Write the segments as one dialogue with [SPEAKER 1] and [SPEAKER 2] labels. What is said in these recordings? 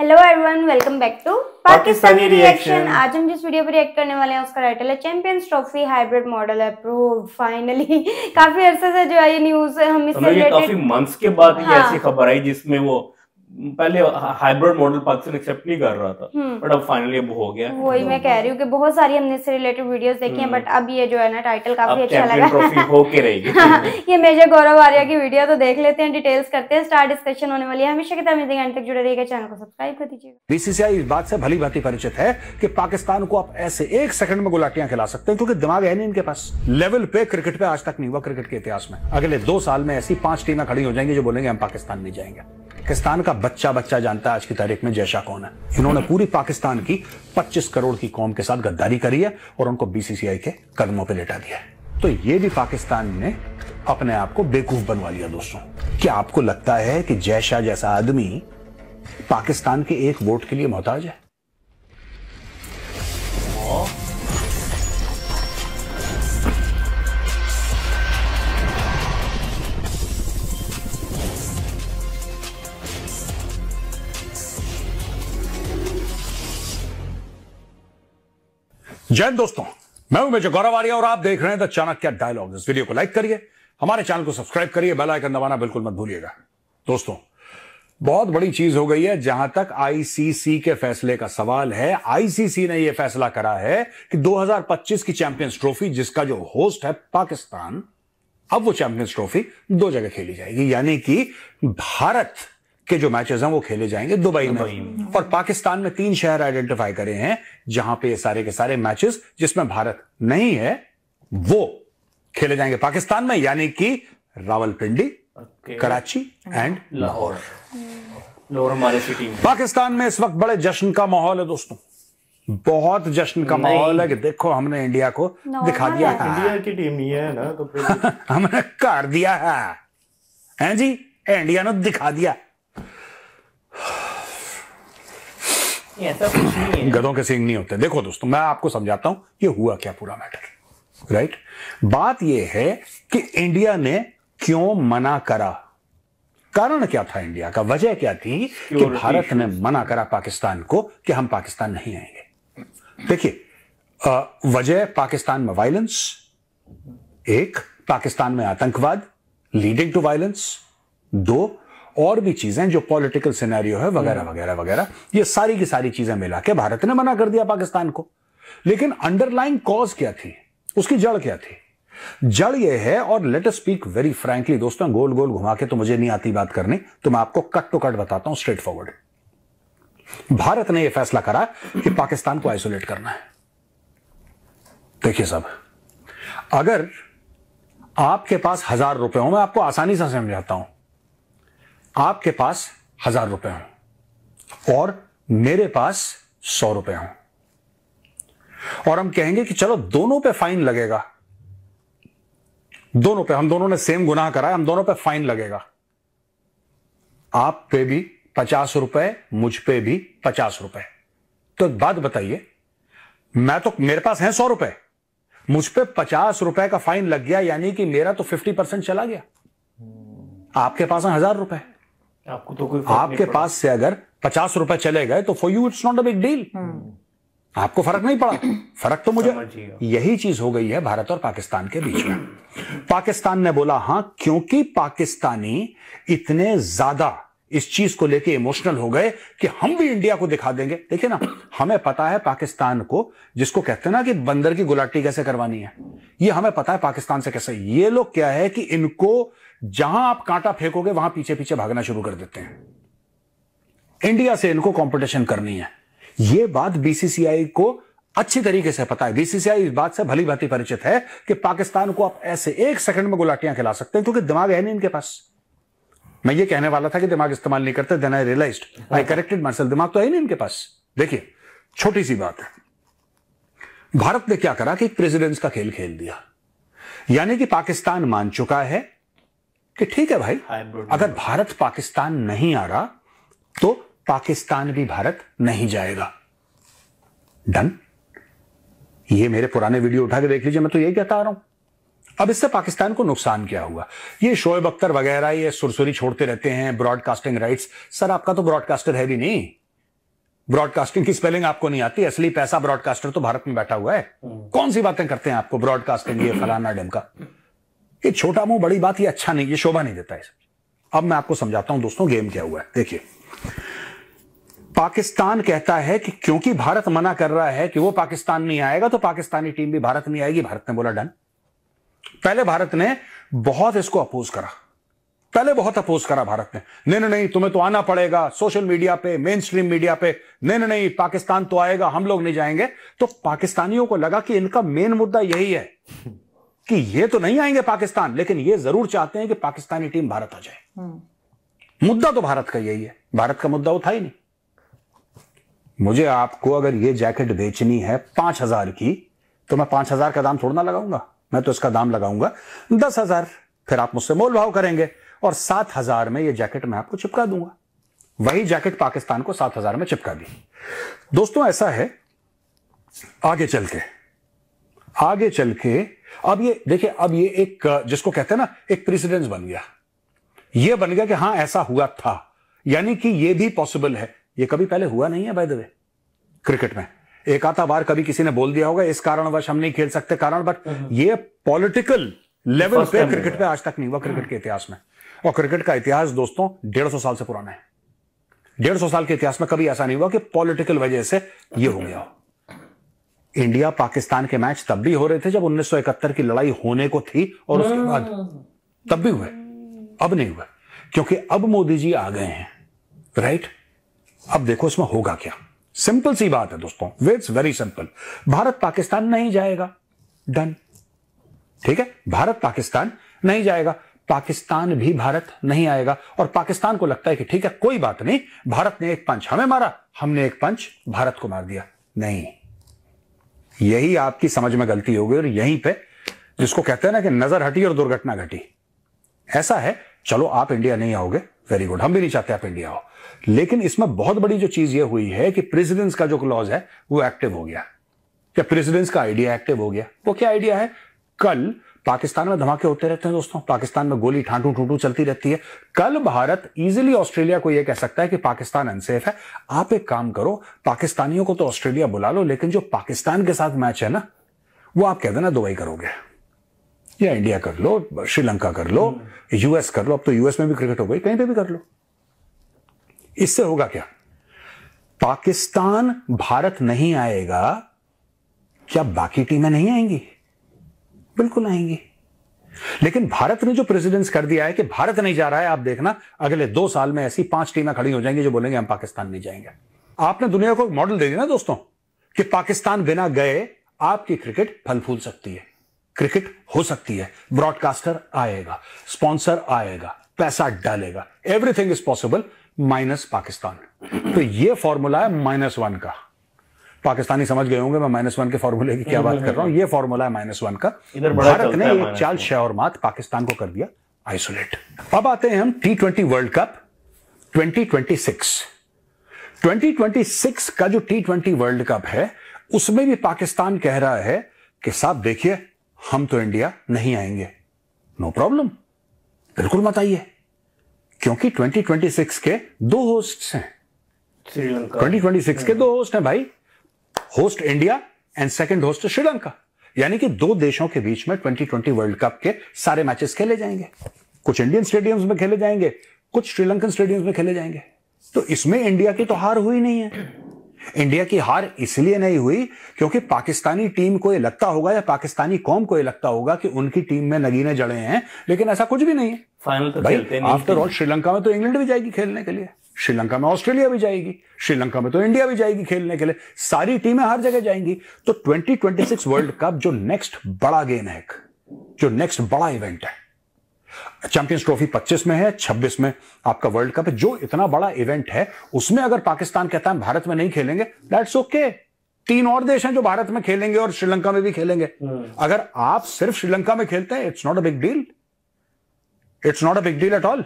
[SPEAKER 1] Hello everyone, welcome back to Pakistani reaction. आज हम जिस वीडियो पर रिएक्ट करने वाले हैं उसका टाइटल है champions trophy hybrid model approve. Finally काफी अरसे से जो है ये न्यूज हम इससे रिलेटेड
[SPEAKER 2] काफी मंथ्स के बाद ही ऐसी खबर आई जिसमें वो पहले हाइब्रिड मॉडल पाकिस्तान एक्सेप्ट नहीं कर रहा था, बट अब फाइनली अब हो गया।
[SPEAKER 1] वही मैं कह रही हूँ कि बहुत सारी हमने इससे रिलेटेड वीडियोस देखी हैं, बट अब ये जो है ना टाइटल काफी अच्छा लगा।
[SPEAKER 2] ट्रॉफी होके रहेगी।
[SPEAKER 1] ये मेजर गौरव आर्या की वीडियो, तो देख लेते हैं, डिटेल्स करते हैं, स्टार डिस्कशन होने वाली है। हमेशा की तरह अमेजिंग एंड तक जुड़े रहिएगा, चैनल को सब्सक्राइब कर दीजिएगा।
[SPEAKER 3] बीसीसीआई इस बात से भली भांति परिचित है कि पाकिस्तान को आप ऐसे एक सेकंड में गुलाटियां खिला सकते हैं, क्योंकि दिमाग है नहीं इनके पास। लेवल पे क्रिकेट पे आज तक नहीं हुआ क्रिकेट के इतिहास में। अगले 2 साल में ऐसी 5 टीमें खड़ी हो जाएंगी जो बोलेंगे हम पाकिस्तान नहीं जाएंगे। पाकिस्तान का बच्चा बच्चा जानता है आज की तारीख में जयशाह कौन है। इन्होंने पूरी पाकिस्तान की 25 करोड़ की कौम के साथ गद्दारी करी है और उनको बीसीसीआई के कदमों पे लेटा दिया है। तो ये भी पाकिस्तान ने अपने आप को बेवकूफ बनवा लिया। दोस्तों, क्या आपको लगता है कि जयशाह जैसा आदमी पाकिस्तान के एक वोट के लिए मोहताज है? जय हिंद दोस्तों, मैं हूं मेजर गौरव आर्या और आप देख रहे हैं द चाणक्य डायलॉग। इस वीडियो को लाइक करिए, हमारे चैनल को सब्सक्राइब करिए, बेल आइकन दबाना बिल्कुल मत भूलिएगा। दोस्तों, बहुत बड़ी चीज हो गई है। जहां तक आईसीसी के फैसले का सवाल है, आईसीसी ने यह फैसला करा है कि 2025 की चैंपियंस ट्रॉफी, जिसका जो होस्ट है पाकिस्तान, अब वो चैंपियंस ट्रॉफी 2 जगह खेली जाएगी। यानी कि भारत के जो मैचेस हैं वो खेले जाएंगे दुबई में, और पाकिस्तान में 3 शहर आइडेंटिफाई करे हैं जहां पे ये सारे के सारे मैचेस जिसमें भारत नहीं है वो खेले जाएंगे पाकिस्तान में, यानी कि रावलपिंडी, कराची एंड लाहौर।
[SPEAKER 2] हमारे सिटी में
[SPEAKER 3] पाकिस्तान में इस वक्त बड़े जश्न का माहौल है दोस्तों, बहुत जश्न का माहौल है कि देखो हमने इंडिया को दिखा दिया है।
[SPEAKER 2] इंडिया की टीम नहीं है ना, तो
[SPEAKER 3] हमने कर दिया है जी, इंडिया ने दिखा दिया।
[SPEAKER 2] ऐसा कुछ नहीं है,
[SPEAKER 3] गधों के सींग नहीं होते। देखो दोस्तों, मैं आपको समझाता हूं ये हुआ क्या पूरा मैटर। राइट, बात ये है कि इंडिया ने क्यों मना करा, कारण क्या था इंडिया का, वजह क्या थी कि भारत ने मना करा पाकिस्तान को कि हम पाकिस्तान नहीं आएंगे। देखिए, वजह पाकिस्तान में वायलेंस, एक पाकिस्तान में आतंकवाद लीडिंग टू वायलेंस, 2 और भी चीजें जो पॉलिटिकल सिनेरियो है वगैरह वगैरह वगैरह, ये सारी की सारी चीजें मिला के भारत ने मना कर दिया पाकिस्तान को। लेकिन अंडरलाइंग कॉज क्या थी, उसकी जड़ क्या थी? जड़ ये है, और let us speak very frankly दोस्तों, गोल गोल घुमा के तो मुझे नहीं आती बात करनी, तो मैं आपको कट टू कट बताता हूं, स्ट्रेट फॉरवर्ड। भारत ने यह फैसला करा कि पाकिस्तान को आइसोलेट करना है। देखिए साहब, अगर आपके पास 1000 रुपए हो, मैं आपको आसानी से समझाता हूं, आपके पास 1000 रुपए हो और मेरे पास 100 रुपए हो, और हम कहेंगे कि चलो दोनों पे फाइन लगेगा, दोनों पे, हम दोनों ने सेम गुनाह करा है, हम दोनों पे फाइन लगेगा। आप पे भी 50 रुपए, मुझ पे भी 50 रुपए। तो एक बात बताइए, मेरे पास है 100 रुपए, मुझ पे 50 रुपए का फाइन लग गया, यानी कि मेरा तो 50% चला गया। आपके पास है 1000 रुपए,
[SPEAKER 2] आपको तो कोई
[SPEAKER 3] आपके पास से अगर 50 रुपए चले गए तो for you it's not a big deal, आपको फर्क नहीं पड़ा। फर्क तो मुझे, यही चीज हो गई है भारत और पाकिस्तान के बीच में। पाकिस्तान ने बोला हां, क्योंकि पाकिस्तानी इतने ज्यादा इस चीज को लेके इमोशनल हो गए कि हम भी इंडिया को दिखा देंगे। देखिए ना, हमें पता है पाकिस्तान को, जिसको कहते हैं ना कि बंदर की गुलाटी कैसे करवानी है, ये हमें पता है पाकिस्तान से कैसे। ये लोग क्या है कि इनको जहां आप कांटा फेंकोगे वहां पीछे पीछे भागना शुरू कर देते हैं। इंडिया से इनको कंपटीशन करनी है, यह बात बीसीसीआई को अच्छी तरीके से पता है। बीसीसीआई इस बात से भली भांति परिचित है कि पाकिस्तान को आप ऐसे एक सेकंड में गुलाटियां खिला सकते हैं, क्योंकि दिमाग है नहीं इनके पास। मैं ये कहने वाला था कि दिमाग इस्तेमाल नहीं करते, then I realised, I corrected my self, दिमाग तो है नहीं इनके पास। देखिए, छोटी सी बात है, भारत ने क्या करा कि प्रेसिडेंट्स का खेल खेल दिया, यानी कि पाकिस्तान मान चुका है कि ठीक है भाई, अगर भारत पाकिस्तान नहीं आ रहा तो पाकिस्तान भी भारत नहीं जाएगा। डन। ये मेरे पुराने वीडियो उठा के देख लीजिए, मैं तो यही कहता आ रहा हूं। अब इससे पाकिस्तान को नुकसान क्या हुआ? ये शोएब अख्तर वगैरह ये सुरसुरी छोड़ते रहते हैं, ब्रॉडकास्टिंग राइट्स। सर आपका तो ब्रॉडकास्टर है भी नहीं, ब्रॉडकास्टिंग की स्पेलिंग आपको नहीं आती, असली पैसा ब्रॉडकास्टर तो भारत में बैठा हुआ है। कौन सी बातें करते हैं आपको ब्रॉडकास्टिंग, ये फलाना ढिमका, ये छोटा मुंह बड़ी बात, ये अच्छा नहीं, ये शोभा नहीं देता है। अब मैं आपको समझाता हूं दोस्तों गेम क्या हुआ है। देखिए, पाकिस्तान कहता है कि क्योंकि भारत मना कर रहा है कि वो पाकिस्तान नहीं आएगा तो पाकिस्तानी टीम भी भारत नहीं आएगी। भारत ने बोला डन। पहले भारत ने बहुत इसको अपोज करा, बहुत अपोज करा भारत ने, नहीं तुम्हें तो आना पड़ेगा, सोशल मीडिया पे, मेन स्ट्रीम मीडिया पे, नहीं पाकिस्तान तो आएगा, हम लोग नहीं जाएंगे। तो पाकिस्तानियों को लगा कि इनका मेन मुद्दा यही है कि ये तो नहीं आएंगे पाकिस्तान, लेकिन ये जरूर चाहते हैं कि पाकिस्तानी टीम भारत आ जाए। मुद्दा तो भारत का यही है, भारत का मुद्दा वो था ही नहीं। मुझे आपको अगर ये जैकेट बेचनी है 5,000 की, तो मैं 5,000 का दाम थोड़ा ना लगाऊंगा, मैं तो इसका दाम लगाऊंगा 10,000, फिर आप मुझसे मोल भाव करेंगे और 7,000 में ये जैकेट मैं आपको चिपका दूंगा। वही जैकेट पाकिस्तान को 7,000 में चिपका दी। दोस्तों ऐसा है, आगे चल के अब ये देखिए, अब ये एक जिसको कहते हैं ना, एक प्रेसिडेंस बन गया। ये बन गया कि हां ऐसा हुआ था, यानी कि ये भी पॉसिबल है। ये कभी पहले हुआ नहीं है बाय द वे क्रिकेट में। एक आधा बार कभी किसी ने बोल दिया होगा इस कारणवश हम नहीं खेल सकते कारण, बट ये पॉलिटिकल लेवल पे क्रिकेट पे आज तक नहीं हुआ क्रिकेट के इतिहास में। और क्रिकेट का इतिहास दोस्तों 150 साल से पुराना है। 150 साल के इतिहास में कभी ऐसा नहीं हुआ कि पॉलिटिकल वजह से ये हो गया। इंडिया पाकिस्तान के मैच तब भी हो रहे थे जब 1971 की लड़ाई होने को थी, और उसके बाद तब भी हुए, अब नहीं हुआ, क्योंकि अब मोदी जी आ गए हैं, राइट। अब देखो इसमें होगा क्या, सिंपल सी बात है दोस्तों, it's very simple. Bharat Pakistan नहीं जाएगा, डन, ठीक है। भारत पाकिस्तान नहीं जाएगा, पाकिस्तान भी भारत नहीं आएगा। और पाकिस्तान को लगता है कि ठीक है कोई बात नहीं, भारत ने एक पंच हमें मारा, हमने एक पंच भारत को मार दिया। नहीं, यही आपकी समझ में गलती हो गई, और यहीं पे जिसको कहते हैं ना कि नजर हटी और दुर्घटना घटी। ऐसा है, चलो आप इंडिया नहीं आओगे, वेरी गुड, हम भी नहीं चाहते आप इंडिया आओ, लेकिन इसमें बहुत बड़ी जो चीज ये हुई है कि प्रेसिडेंस का जो क्लॉज है वो एक्टिव हो गया। क्या प्रेसिडेंस का आइडिया एक्टिव हो गया? वो क्या आइडिया है? कल पाकिस्तान में धमाके होते रहते हैं दोस्तों, पाकिस्तान में गोली ठाठू ठूठू चलती रहती है। कल भारत इजीली ऑस्ट्रेलिया को यह कह सकता है कि पाकिस्तान अनसेफ है, आप एक काम करो, पाकिस्तानियों को तो ऑस्ट्रेलिया बुला लो, लेकिन जो पाकिस्तान के साथ मैच है ना, वो आप कह देना दुबई करोगे, या इंडिया कर लो, श्रीलंका कर लो, यूएस कर लो। अब तो यूएस में भी क्रिकेट हो गई, कहीं पे भी कर लो। इससे होगा क्या? पाकिस्तान भारत नहीं आएगा, क्या बाकी टीमें नहीं आएंगी? बिल्कुल आएंगी। लेकिन भारत ने जो प्रेसिडेंस कर दिया है कि भारत नहीं जा रहा है, आप देखना अगले 2 साल में ऐसी 5 टीमें खड़ी हो जाएंगी जो बोलेंगे हम पाकिस्तान नहीं जाएंगे। आपने दुनिया को मॉडल दे दिया ना दोस्तों कि पाकिस्तान बिना गए आपकी क्रिकेट फल फूल सकती है, क्रिकेट हो सकती है, ब्रॉडकास्टर आएगा, स्पॉन्सर आएगा, पैसा डालेगा, everything is possible minus Pakistan. तो ये फॉर्मूला है -1 का। पाकिस्तानी समझ गए होंगे मैं -1 के फॉर्मूले की क्या बात कर रहा हूं। ये फॉर्मूला है -1 का। भारत ने एक चाल शौर मात पाकिस्तान को कर दिया आइसोलेट। अब आते हैं हम T20 वर्ल्ड कप 2026। 2026 का जो T20 वर्ल्ड कप है उसमें भी पाकिस्तान कह रहा है कि साहब देखिए हम तो इंडिया नहीं आएंगे। नो प्रॉब्लम, बिल्कुल मत आइए, क्योंकि 2026 के 2 होस्ट्स हैं। 2026 के 2 होस्ट हैं भाई, host India and second host Sri Lanka. यानी कि 2 देशों के बीच में 2020 वर्ल्ड कप के सारे मैचेस खेले जाएंगे। कुछ इंडियन स्टेडियम्स में खेले जाएंगे, कुछ श्रीलंकन स्टेडियम्स में खेले जाएंगे। तो इसमें इंडिया की तो हार हुई नहीं है। इंडिया की हार इसलिए नहीं हुई क्योंकि पाकिस्तानी टीम को यह लगता होगा या पाकिस्तानी कौम को यह लगता होगा कि उनकी टीम में नगीने जड़े हैं, लेकिन ऐसा कुछ भी नहीं है।
[SPEAKER 2] फाइनल तो
[SPEAKER 3] भाई आफ्टर ऑल श्रीलंका में तो इंग्लैंड भी जाएगी खेलने के लिए, श्रीलंका में ऑस्ट्रेलिया भी जाएगी, श्रीलंका में तो इंडिया भी जाएगी खेलने के लिए, सारी टीमें हर जगह जाएंगी। तो 2026 वर्ल्ड कप जो नेक्स्ट बड़ा गेम है, जो नेक्स्ट बड़ा इवेंट है, चैंपियंस ट्रॉफी 25 में है, 26 में आपका वर्ल्ड कप है, जो इतना बड़ा इवेंट है उसमें अगर पाकिस्तान कहता है भारत में नहीं खेलेंगे, दैट्स ओके। 3 और देश हैं जो भारत में खेलेंगे और श्रीलंका में भी खेलेंगे। अगर आप सिर्फ श्रीलंका में खेलते हैं, it's not a big deal, it's not a big deal at all.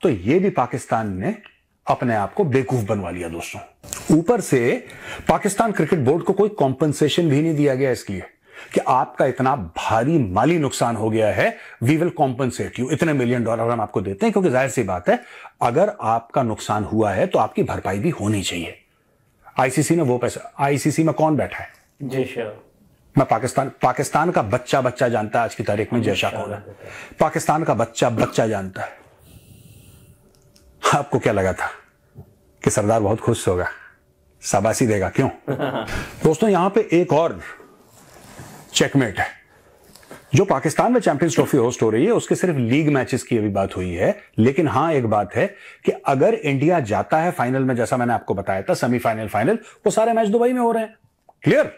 [SPEAKER 3] तो ये भी पाकिस्तान ने अपने आप को बेवकूफ बनवा लिया दोस्तों। ऊपर से पाकिस्तान क्रिकेट बोर्ड को कोई कॉम्पनसेशन भी नहीं दिया गया इसके लिए कि आपका इतना भारी माली नुकसान हो गया है, वी विल कॉम्पनसेट यू, इतने $1 मिलियन हम आपको देते हैं। क्योंकि जाहिर सी बात है, अगर आपका नुकसान हुआ है तो आपकी भरपाई भी होनी चाहिए। आईसीसी ने वो पैसा, आईसीसी में कौन बैठा है?
[SPEAKER 2] जय शाह।
[SPEAKER 3] मैं पाकिस्तान का बच्चा जानता है आज की तारीख में जय शाह कौन है। पाकिस्तान का बच्चा जानता है। आपको क्या लगा था कि सरदार बहुत खुश होगा, शाबाशी देगा? क्यों? दोस्तों यहां पे एक और चेकमेट है। जो पाकिस्तान में चैंपियंस ट्रॉफी होस्ट हो रही है उसके सिर्फ लीग मैचेस की अभी बात हुई है, लेकिन हां एक बात है कि अगर इंडिया जाता है फाइनल में, जैसा मैंने आपको बताया था सेमीफाइनल फाइनल, वो सारे मैच दुबई में हो रहे हैं, क्लियर।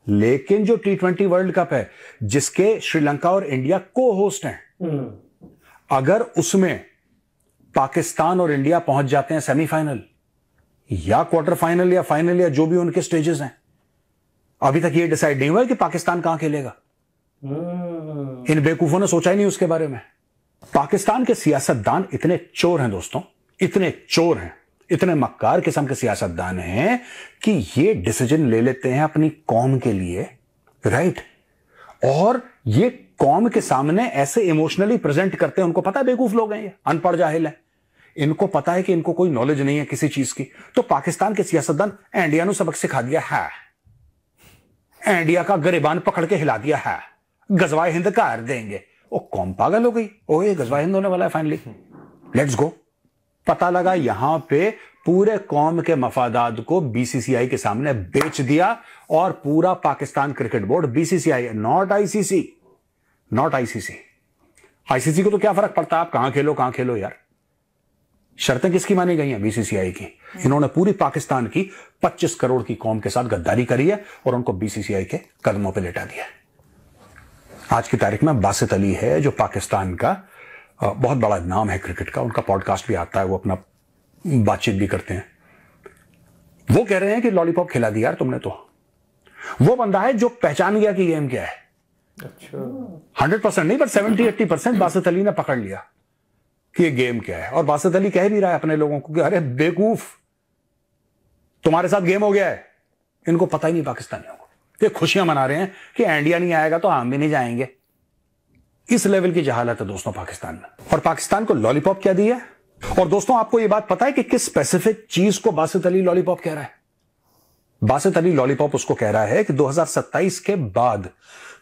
[SPEAKER 3] लेकिन जो T20 वर्ल्ड कप है जिसके श्रीलंका और इंडिया को होस्ट हैं, अगर उसमें पाकिस्तान और इंडिया पहुंच जाते हैं सेमीफाइनल या क्वार्टर फाइनल या फाइनल या जो भी उनके स्टेजेस हैं, अभी तक ये डिसाइड नहीं हुआ कि पाकिस्तान कहां खेलेगा। इन बेवकूफों ने सोचा ही नहीं उसके बारे में। पाकिस्तान के सियासतदान इतने चोर हैं दोस्तों, इतने चोर हैं, इतने मक्कार किस्म के सियासतदान हैं कि ये डिसीजन ले लेते हैं अपनी कौम के लिए, राइट, और ये कौम के सामने ऐसे इमोशनली प्रेजेंट करते हैं। उनको पता है बेवकूफ लोग हैं, ये अनपढ़ जाहिल है, इनको पता है कि इनको कोई नॉलेज नहीं है किसी चीज की। तो पाकिस्तान के सियासतदान इंडिया ने सबक सिखा दिया है, इंडिया का गिरबान पकड़ के हिला दिया है, गजवाए हिंद कर देंगे। वो कौम पागल हो गई, ओ ये गजवाए हिंद होने वाला है फाइनली, लेट्स गो। पता लगा यहां पे पूरे कौम के मफादात को बीसीसीआई के सामने बेच दिया, और पूरा Pakistan cricket board, BCCI, not ICC, not ICC. ICC को तो क्या फर्क पड़ता है आप कहां खेलो यार। शर्तें किसकी मानी गई हैं? बीसीसीआई की। इन्होंने पूरी पाकिस्तान की 25 करोड़ की कौम के साथ गद्दारी करी है और उनको बीसीसीआई के कदमों पे लेटा दिया। आज की तारीख में बासित अली है जो पाकिस्तान का बहुत बड़ा नाम है क्रिकेट का, उनका पॉडकास्ट भी आता है, वो अपना बातचीत भी करते हैं। वो कह रहे हैं कि लॉलीपॉप खिला दी यार तुमने। तो वो बंदा है जो पहचान गया कि गेम क्या है।
[SPEAKER 2] अच्छा,
[SPEAKER 3] 100% नहीं पर 70-80% बासित अली ने पकड़ लिया कि ये गेम क्या है। और बासित अली कह भी रहा है अपने लोगों को कि अरे बेवकूफ, तुम्हारे साथ गेम हो गया है। इनको पता ही नहीं पाकिस्तानियों को। ये खुशियां मना रहे हैं कि इंडिया नहीं आएगा तो हम भी नहीं जाएंगे। इस लेवल की जहालत है दोस्तों पाकिस्तान में। और पाकिस्तान को लॉलीपॉप क्या दी है। और दोस्तों आपको यह बात पता है कि किस स्पेसिफिक चीज को बासित अली लॉलीपॉप कह रहा है? बासित अली लॉलीपॉप उसको कह रहा है कि 2027 के बाद,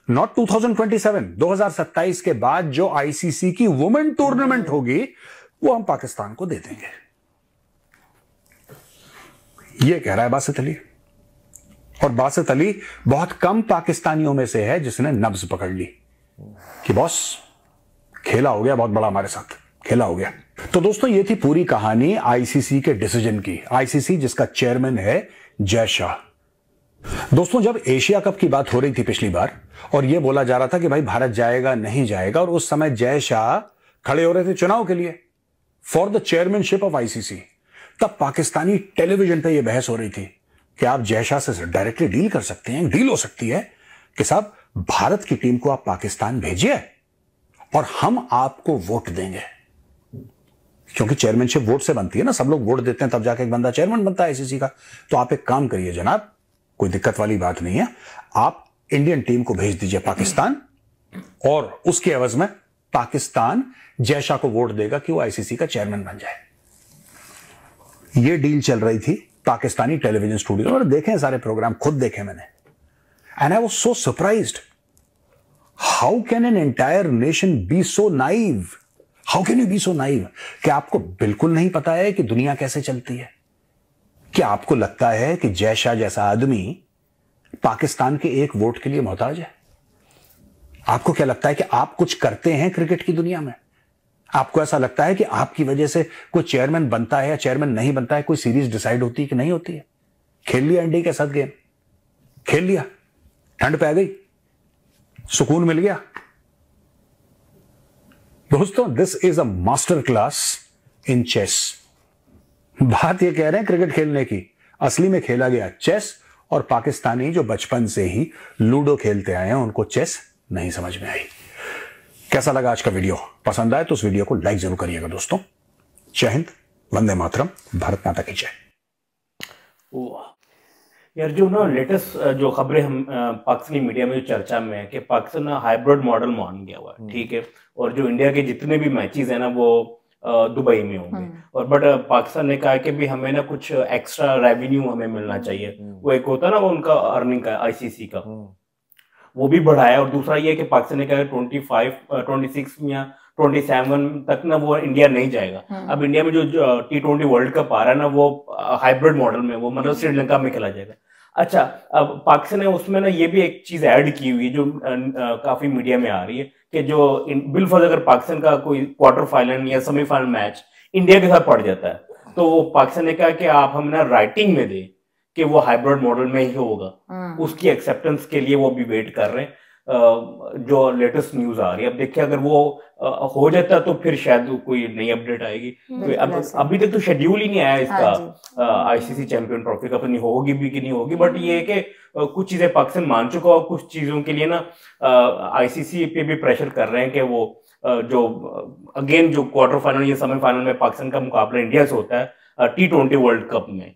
[SPEAKER 3] नॉट 2027, 2027 के बाद जो आईसीसी की वुमेन टूर्नामेंट होगी वो हम पाकिस्तान को दे देंगे। ये कह रहा है बासित अली। और बासित अली बहुत कम पाकिस्तानियों में से है जिसने नब्ज पकड़ ली कि बॉस खेला हो गया, बहुत बड़ा हमारे साथ खेला हो गया। तो दोस्तों ये थी पूरी कहानी आईसीसी के डिसीजन की। आईसीसी जिसका चेयरमैन है जय शाह। दोस्तों जब एशिया कप की बात हो रही थी पिछली बार और यह बोला जा रहा था कि भाई भारत जाएगा नहीं जाएगा, और उस समय जय शाह खड़े हो रहे थे चुनाव के लिए for the chairmanship of ICC, तब पाकिस्तानी टेलीविजन पे यह बहस हो रही थी कि आप जय शाह से डायरेक्टली डील कर सकते हैं। डील हो सकती है कि साहब भारत की टीम को आप पाकिस्तान भेजिए और हम आपको वोट देंगे, क्योंकि चेयरमैनशिप वोट से बनती है ना, सब लोग वोट देते हैं तब जाके एक बंदा चेयरमैन बनता है आईसीसी का। तो आप एक काम करिए जनाब, कोई दिक्कत वाली बात नहीं है, आप इंडियन टीम को भेज दीजिए पाकिस्तान, और उसके एवज में पाकिस्तान जय शाह को वोट देगा कि वो आईसीसी का चेयरमैन बन जाए। ये डील चल रही थी पाकिस्तानी टेलीविजन स्टूडियो में। देखे सारे प्रोग्राम, खुद देखे मैंने, and I was so surprised. How can an entire nation be so naive? How can you be so naive? क्या आपको बिल्कुल नहीं पता है कि दुनिया कैसे चलती है? क्या आपको लगता है कि जय शाह जैसा आदमी पाकिस्तान के एक वोट के लिए मोहताज है? आपको क्या लगता है कि आप कुछ करते हैं क्रिकेट की दुनिया में? आपको ऐसा लगता है कि आपकी वजह से कोई चेयरमैन बनता है या चेयरमैन नहीं बनता है, कोई सीरीज डिसाइड होती है कि नहीं होती है? खेल लिया इंडिया के साथ गेम, खेल लिया, ठंड पे आ गई, सुकून मिल गया। दोस्तों this is a master class in chess. बात ये कह रहे हैं क्रिकेट खेलने की, असली में खेला गया चेस, और पाकिस्तानी जो बचपन से ही लूडो खेलते आए हैं उनको चेस नहीं समझ में आई। कैसा लगा आज का वीडियो? पसंद आए तो उस वीडियो को लाइक जरूर करिएगा दोस्तों। जय हिंद, वंदे मातरम, भारत माता की जय।
[SPEAKER 2] यार जो ना लेटेस्ट जो खबरें हम पाकिस्तानी मीडिया में जो चर्चा में है कि पाकिस्तान हाइब्रिड मॉडल मान गया हुआ है, ठीक है, और जो इंडिया के जितने भी मैचेस है ना वो दुबई में होंगे। और बट पाकिस्तान ने कहा कि भी हमें ना कुछ एक्स्ट्रा रेवेन्यू हमें मिलना चाहिए, वो एक होता है ना वो उनका अर्निंग का आईसीसी का, वो भी बढ़ाया। और दूसरा ये कि पाकिस्तान ने कहा 26 या 27 तक ना वो इंडिया नहीं जाएगा। अब इंडिया में जो T20 वर्ल्ड कप आ रहा है ना वो हाइब्रिड मॉडल में, वो मतलब श्रीलंका में खेला जाएगा। अच्छा, अब पाकिस्तान ने उसमें ना ये भी एक चीज ऐड की हुई जो काफी मीडिया में आ रही है कि जो बिलफर्ज अगर पाकिस्तान का कोई क्वार्टर फाइनल या सेमीफाइनल मैच इंडिया के साथ पड़ जाता है तो वो पाकिस्तान ने कहा कि आप हम ना राइटिंग में दें कि वो हाइब्रिड मॉडल में ही होगा। उसकी एक्सेप्टेंस के लिए वो भी वेट कर रहे हैं, जो लेटेस्ट न्यूज आ रही है। अब देखिए अगर वो हो जाता तो फिर शायद कोई नई अपडेट आएगी। तो अभी तक तो शेड्यूल ही नहीं आया इसका आईसीसी चैंपियन ट्रॉफी का, नहीं होगी भी कि नहीं होगी। बट ये है कि कुछ चीजें पाकिस्तान मान चुका और कुछ चीजों के लिए ना आईसीसी पे भी प्रेशर कर रहे हैं कि वो जो अगेन जो क्वार्टर फाइनल या सेमीफाइनल में पाकिस्तान का मुकाबला इंडिया से होता है T20 वर्ल्ड कप में,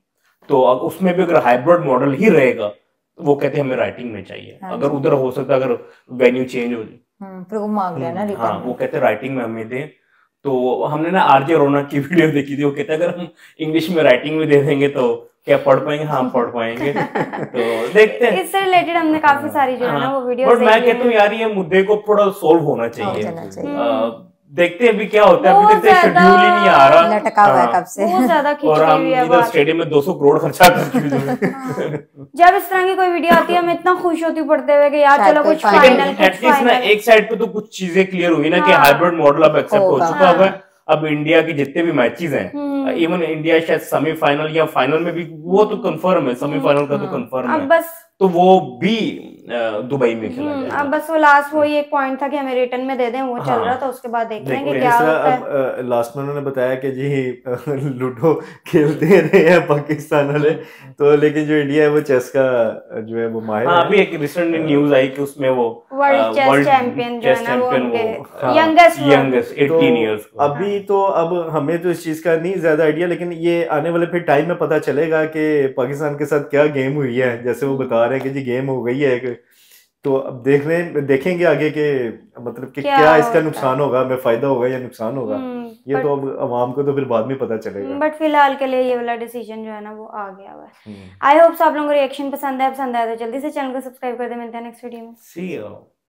[SPEAKER 2] तो उसमें भी अगर हाइब्रिड मॉडल ही रहेगा वो कहते हैं हमें राइटिंग में चाहिए। अगर उधर हो सकता है अगर वेन्यू चेंज हो जाए
[SPEAKER 4] फिर वो मांग लिया ना रिटर्न।
[SPEAKER 2] हाँ, वो कहते हैं राइटिंग में हमें दें। तो हमने ना आरजे रौनक की वीडियो देखी थी, वो कहते हैं अगर हम इंग्लिश में राइटिंग में दे देंगे तो क्या पढ़ पाएंगे? हाँ पढ़ पाएंगे। तो देखते हैं,
[SPEAKER 1] इससे रिलेटेड हमने काफी सारी जो है ना वो वीडियो।
[SPEAKER 2] बट मैं कहता हूँ यार ये मुद्दे को थोड़ा सोल्व होना चाहिए। देखते हैं अभी क्या होता है, अभी तक शेड्यूल ही नहीं आ रहा,
[SPEAKER 4] लटका हुआ है कब से।
[SPEAKER 1] बहुत ज्यादा खिंची
[SPEAKER 2] और हम
[SPEAKER 1] हुई है
[SPEAKER 2] इधर स्टेडियम में 200 करोड़ खर्चा कर चुके हैं।
[SPEAKER 1] जब इस तरह की कोई वीडियो आती है मैं इतना खुश होती हूँ पढ़ते हुए कि यार चलो कुछ फाइनल,
[SPEAKER 2] एटलीस्ट ना एक साइड पे तो कुछ चीजें क्लियर हुई ना कि हाइब्रिड मॉडल अब एक्सेप्ट हो चुका है। अब इंडिया के जितने भी मैचेस हैं, इवन इंडिया शायद सेमीफाइनल या फाइनल में भी वो तो कंफर्म है, सेमीफाइनल का तो कंफर्म है,
[SPEAKER 1] बस
[SPEAKER 2] तो वो भी दुबई में खेला जाएगा।
[SPEAKER 1] अब बस वो लास्ट वो एक पॉइंट था कि हमें रिटर्न में दे दें, वो चल रहा था, उसके बाद देख लेंगे क्या होता है।
[SPEAKER 5] अब लास्ट में उन्होंने बताया कि जी लूडो खेलते रहे हैं पाकिस्तान वाले, तो लेकिन जो इंडिया है वो चेस का जो है वो माहिर है।
[SPEAKER 2] अभी एक रिसेंट न्यूज आई कि उसमें वो
[SPEAKER 1] वर्ल्ड चेस चैंपियन जो है ना वो उनके यंगेस्ट
[SPEAKER 2] 18 इयर्स।
[SPEAKER 5] अभी तो अब हमें तो इस चीज का नहीं ज्यादा आइडिया, लेकिन ये आने वाले फिर टाइम में पता चलेगा कि पाकिस्तान के साथ क्या गेम हुई है। जैसे वो बता रहे हैं कि जी गेम हो गई है, तो अब देखेंगे आगे के मतलब कि क्या इसका नुकसान होगा, हमें फायदा होगा या नुकसान होगा, ये तो अब आवाम को तो फिर बाद में पता चलेगा।
[SPEAKER 1] बट फिलहाल के लिए ये वाला डिसीजन जो है ना वो आ गया हुआ है। आई होप आप लोगों को रिएक्शन पसंद आया तो जल्दी से चैनल को सब्सक्राइब कर दे। मिलते हैं नेक्स्ट वीडियो में।
[SPEAKER 2] See you.